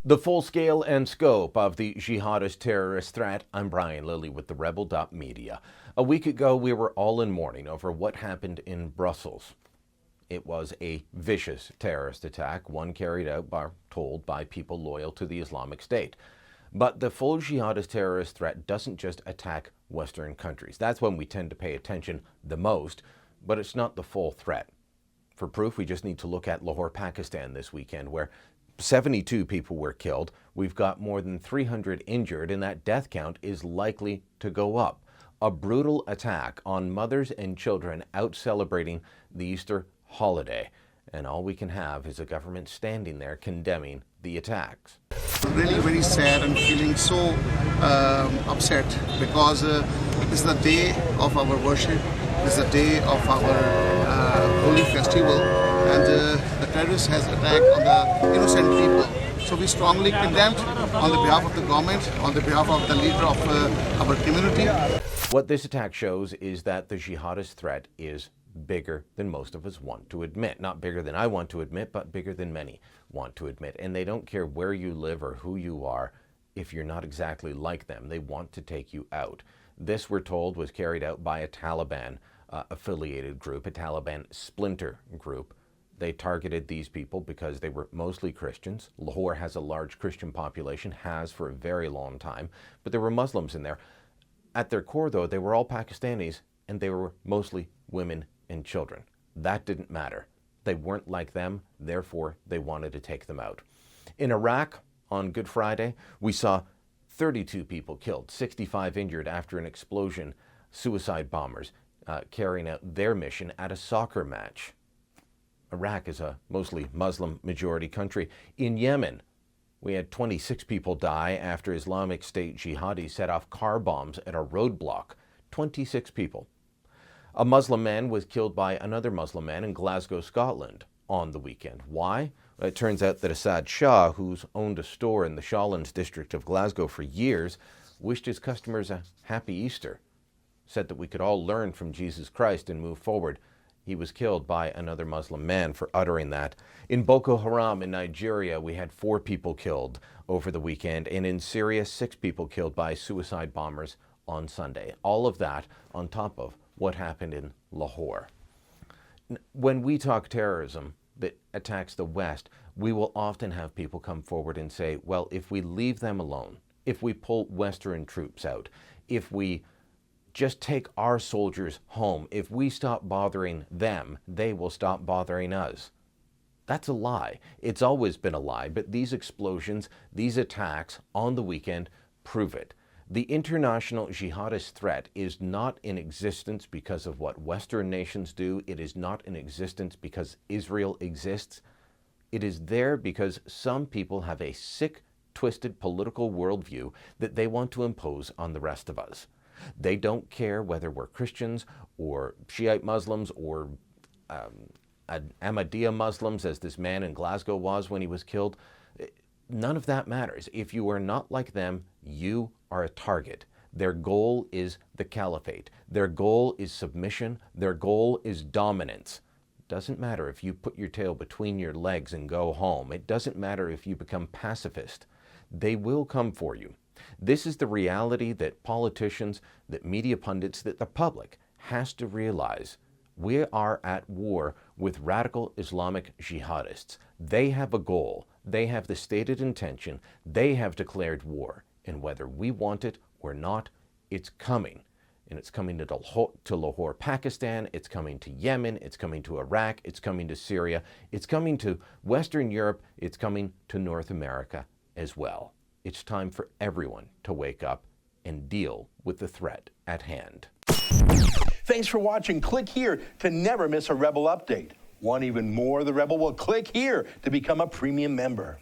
The full scale and scope of the jihadist terrorist threat. I'm Brian Lilly with the Rebel.media. A week ago, we were all in mourning over what happened in Brussels. It was a vicious terrorist attack, one carried out, told, by people loyal to the Islamic State. But the full jihadist terrorist threat doesn't just attack Western countries. That's when we tend to pay attention the most, but it's not the full threat. For proof, we just need to look at Lahore, Pakistan this weekend, where 72 people were killed. We've got more than 300 injured, and that death count is likely to go up. A brutal attack on mothers and children out celebrating the Easter holiday. And all we can have is a government standing there condemning the attacks. Really very sad and feeling so upset because this is the day of our worship, this is the day of our holy festival, and the terrorist has attacked on the innocent people. So we strongly condemned on the behalf of the government, on the behalf of the leader of our community. What this attack shows is that the jihadist threat is bigger than most of us want to admit. Not bigger than I want to admit, but bigger than many want to admit. And they don't care where you live or who you are if you're not exactly like them. They want to take you out. This, we're told, was carried out by a Taliban affiliated group, a Taliban splinter group. They targeted these people because they were mostly Christians. Lahore has a large Christian population, has for a very long time, but there were Muslims in there. At their core, though, they were all Pakistanis, and they were mostly women and children. That didn't matter. They weren't like them, therefore they wanted to take them out. In Iraq, on Good Friday, we saw 32 people killed, 65 injured after an explosion, suicide bombers carrying out their mission at a soccer match. Iraq is a mostly Muslim majority country. In Yemen, we had 26 people die after Islamic State jihadis set off car bombs at a roadblock. 26 people. A Muslim man was killed by another Muslim man in Glasgow, Scotland on the weekend. Why? It turns out that Assad Shah, who's owned a store in the Shawlands district of Glasgow for years, wished his customers a happy Easter, said that we could all learn from Jesus Christ and move forward. He was killed by another Muslim man for uttering that. In Boko Haram in Nigeria, we had 4 people killed over the weekend, and in Syria, 6 people killed by suicide bombers on Sunday. All of that on top of what happened in Lahore. When we talk terrorism that attacks the West, we will often have people come forward and say, well, if we leave them alone, if we pull Western troops out, if we just take our soldiers home, if we stop bothering them, they will stop bothering us. That's a lie. It's always been a lie, but these explosions, these attacks on the weekend prove it. The international jihadist threat is not in existence because of what Western nations do. It is not in existence because Israel exists. It is there because some people have a sick, twisted political worldview that they want to impose on the rest of us. They don't care whether we're Christians or Shiite Muslims or Ahmadiyya Muslims, as this man in Glasgow was when he was killed. None of that matters. If you are not like them, you are a target. Their goal is the caliphate. Their goal is submission. Their goal is dominance. Doesn't matter if you put your tail between your legs and go home. It doesn't matter if you become pacifist. They will come for you. This is the reality that politicians, that media pundits, that the public has to realize. We are at war with radical Islamic jihadists. They have a goal. They have the stated intention. They have declared war. And whether we want it or not, it's coming. And it's coming to Lahore, Pakistan. It's coming to Yemen. It's coming to Iraq. It's coming to Syria. It's coming to Western Europe. It's coming to North America as well. It's time for everyone to wake up and deal with the threat at hand. Thanks for watching. Click here to never miss a Rebel update. Want even more of the Rebel? Well, click here to become a premium member.